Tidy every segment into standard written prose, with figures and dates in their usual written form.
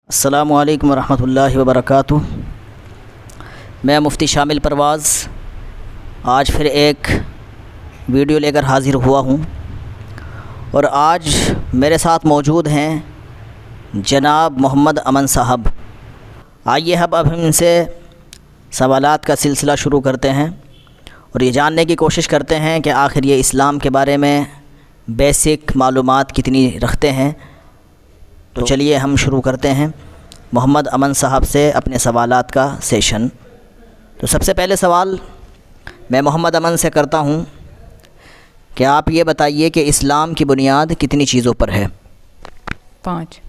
السلام علیکم ورحمۃ اللہ وبرکاتہ۔ میں مفتی شامل پرواز آج پھر ایک ویڈیو لے کر حاضر ہوا ہوں، اور آج میرے ساتھ موجود ہیں جناب محمد امن صاحب۔ آئیے اب ہم ان سے سوالات کا سلسلہ شروع کرتے ہیں اور یہ جاننے کی کوشش کرتے ہیں کہ آخر یہ اسلام کے بارے میں بیسک معلومات کتنی رکھتے ہیں۔ تو چلیے ہم شروع کرتے ہیں محمد امن صاحب سے اپنے سوالات کا سیشن۔ تو سب سے پہلے سوال میں محمد امن سے کرتا ہوں کہ آپ یہ بتائیے کہ اسلام کی بنیاد کتنی چیزوں پر ہے؟ پانچ۔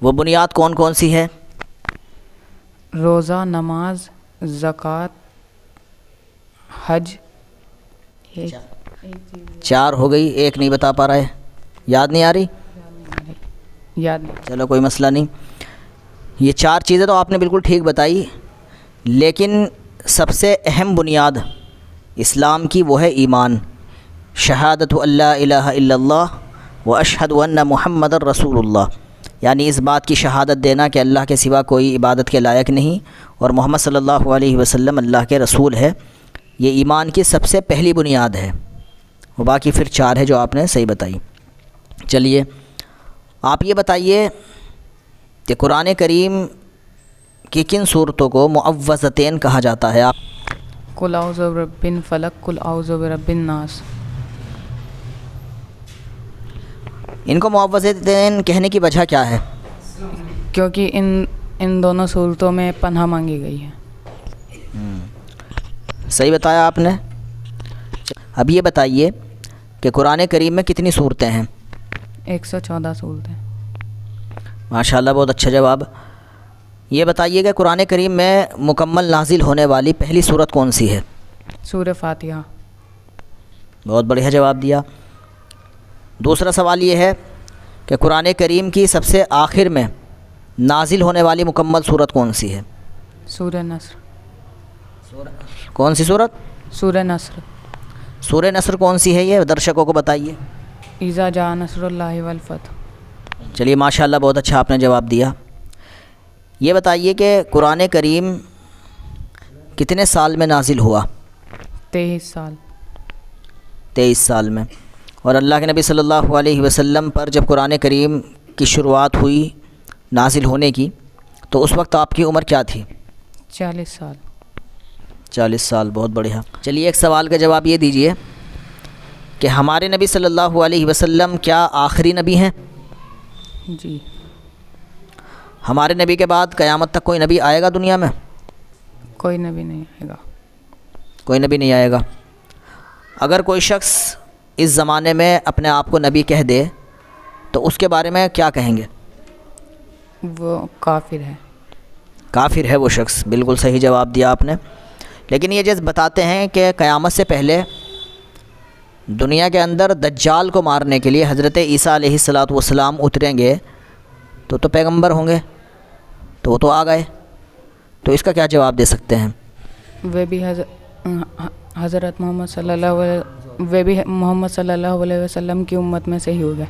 وہ بنیاد کون کون سی ہے؟ روزہ، نماز، زکوٰۃ، حج۔ چار ہو گئی، ایک نہیں بتا پا رہے، یاد نہیں آ رہی؟ یاد۔ چلو کوئی مسئلہ نہیں، یہ چار چیزیں تو آپ نے بالکل ٹھیک بتائی، لیکن سب سے اہم بنیاد اسلام کی وہ ہے ایمان، شہادت اللہ الہ الا اللہ و اشہد ان محمد الرسول اللہ، یعنی اس بات کی شہادت دینا کہ اللہ کے سوا کوئی عبادت کے لائق نہیں اور محمد صلی اللہ علیہ وسلم اللہ کے رسول ہے۔ یہ ایمان کی سب سے پہلی بنیاد ہے، وہ باقی پھر چار ہے جو آپ نے صحیح بتائی۔ چلیے آپ یہ بتائیے کہ قرآن کریم کی کن صورتوں کو معوذتین کہا جاتا ہے؟ قل اعوذ برب الفلق، قل اعوذ برب الناس۔ ان کو معوذتین کہنے کی وجہ کیا ہے؟ کیونکہ ان دونوں صورتوں میں پناہ مانگی گئی ہے۔ صحیح بتایا آپ نے۔ اب یہ بتائیے کہ قرآن کریم میں کتنی صورتیں ہیں؟ 114 صورتیں۔ ماشاءاللہ، بہت اچھا جواب۔ یہ بتائیے کہ قرآن کریم میں مکمل نازل ہونے والی پہلی صورت کون سی ہے؟ سورہ فاتحہ۔ بہت بڑھیا جواب دیا۔ دوسرا سوال یہ ہے کہ قرآن کریم کی سب سے آخر میں نازل ہونے والی مکمل صورت کون سی ہے؟ سورہ نصر۔ کون سی صورت؟ سورہ نصر۔ سورہ نصر کون سی ہے؟ یہ درشکوں کو بتائیے۔ اذا جاء نصر اللہ والفتح۔ چلیے ماشاءاللہ، بہت اچھا آپ نے جواب دیا۔ یہ بتائیے کہ قرآن کریم کتنے سال میں نازل ہوا؟ 23 سال۔ 23 سال میں۔ اور اللہ کے نبی صلی اللہ علیہ وسلم پر جب قرآن کریم کی شروعات ہوئی نازل ہونے کی تو اس وقت آپ کی عمر کیا تھی؟ 40 سال۔ 40 سال، بہت بڑھیا۔ چلیے ایک سوال کا جواب یہ دیجئے کہ ہمارے نبی صلی اللہ علیہ وسلم کیا آخری نبی ہیں؟ جی۔ ہمارے نبی کے بعد قیامت تک کوئی نبی آئے گا دنیا میں؟ کوئی نبی نہیں آئے گا۔ کوئی نبی نہیں آئے گا۔ اگر کوئی شخص اس زمانے میں اپنے آپ کو نبی کہہ دے تو اس کے بارے میں کیا کہیں گے؟ وہ کافر ہے۔ کافر ہے وہ شخص، بالکل صحیح جواب دیا آپ نے۔ لیکن یہ جس بتاتے ہیں کہ قیامت سے پہلے دنیا کے اندر دجال کو مارنے کے لیے حضرت عیسیٰ علیہ السلام اتریں گے تو پیغمبر ہوں گے، تو وہ تو آ گئے، تو اس کا کیا جواب دے سکتے ہیں؟ وہ بھی حضرت محمد صلی اللہ علیہ وسلم کی امت میں سے ہی ہو گئے۔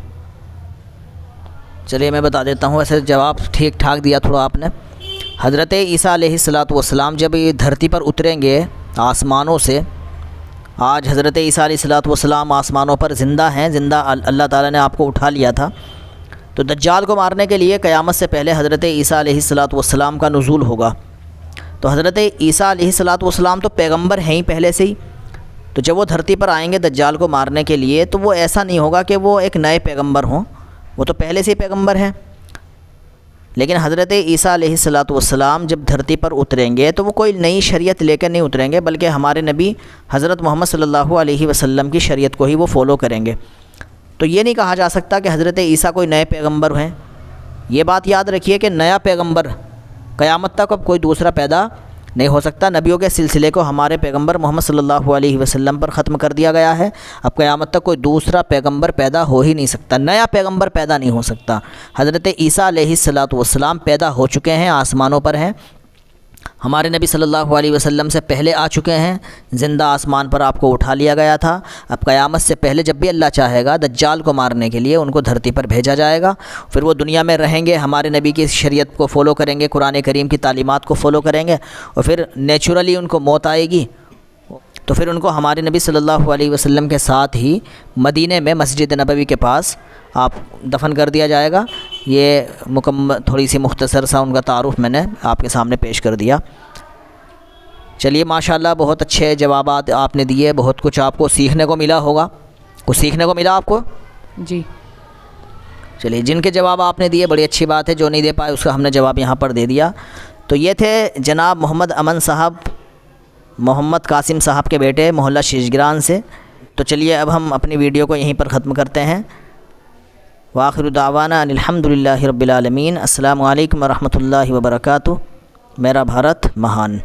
چلیے میں بتا دیتا ہوں، ویسے جواب ٹھیک ٹھاک دیا تھوڑا آپ نے۔ حضرت عیسیٰ علیہ السلام جب یہ دھرتی پر اتریں گے آسمانوں سے، آج حضرت عیسیٰ علیہ السلام آسمانوں پر زندہ ہیں، زندہ اللہ تعالیٰ نے آپ کو اٹھا لیا تھا، تو دجال کو مارنے کے لیے قیامت سے پہلے حضرت عیسیٰ علیہ السلام کا نزول ہوگا۔ تو حضرت عیسیٰ علیہ السلام تو پیغمبر ہیں ہی پہلے سے ہی، تو جب وہ دھرتی پر آئیں گے دجال کو مارنے کے لیے تو وہ ایسا نہیں ہوگا کہ وہ ایک نئے پیغمبر ہوں، وہ تو پہلے سے ہی پیغمبر ہیں۔ لیکن حضرت عیسیٰ علیہ السلام جب دھرتی پر اتریں گے تو وہ کوئی نئی شریعت لے کر نہیں اتریں گے، بلکہ ہمارے نبی حضرت محمد صلی اللہ علیہ وسلم کی شریعت کو ہی وہ فالو کریں گے۔ تو یہ نہیں کہا جا سکتا کہ حضرت عیسیٰ کوئی نئے پیغمبر ہیں۔ یہ بات یاد رکھیے کہ نیا پیغمبر قیامت تک اب کوئی دوسرا پیدا نہیں ہو سکتا۔ نبیوں کے سلسلے کو ہمارے پیغمبر محمد صلی اللہ علیہ وسلم پر ختم کر دیا گیا ہے، اب قیامت تک کوئی دوسرا پیغمبر پیدا ہو ہی نہیں سکتا، نیا پیغمبر پیدا نہیں ہو سکتا۔ حضرت عیسیٰ علیہ السلام پیدا ہو چکے ہیں، آسمانوں پر ہیں، ہمارے نبی صلی اللہ علیہ وسلم سے پہلے آ چکے ہیں، زندہ آسمان پر آپ کو اٹھا لیا گیا تھا۔ اب قیامت سے پہلے جب بھی اللہ چاہے گا دجال کو مارنے کے لیے ان کو دھرتی پر بھیجا جائے گا، پھر وہ دنیا میں رہیں گے، ہمارے نبی کی شریعت کو فالو کریں گے، قرآن کریم کی تعلیمات کو فالو کریں گے، اور پھر نیچرلی ان کو موت آئے گی تو پھر ان کو ہمارے نبی صلی اللہ علیہ وسلم کے ساتھ ہی مدینے میں مسجد نبوی کے پاس آپ دفن کر دیا جائے گا۔ یہ مکمل تھوڑی سی مختصر سا ان کا تعارف میں نے آپ کے سامنے پیش کر دیا۔ چلیے ماشاءاللہ بہت اچھے جوابات آپ نے دیے، بہت کچھ آپ کو سیکھنے کو ملا ہوگا۔ کچھ سیکھنے کو ملا آپ کو؟ جی چلیے، جن کے جواب آپ نے دیے بڑی اچھی بات ہے، جو نہیں دے پائے اس کا ہم نے جواب یہاں پر دے دیا۔ تو یہ تھے جناب محمد امن صاحب، محمد قاسم صاحب کے بیٹے، محلہ شیشگران سے۔ تو چلیے اب ہم اپنی ویڈیو کو یہیں پر ختم کرتے ہیں۔ وآخر دعوانا ان الحمدللہ رب العالمین۔ السلام علیکم ورحمۃ اللہ وبرکاتہ۔ میرا بھارت مہان۔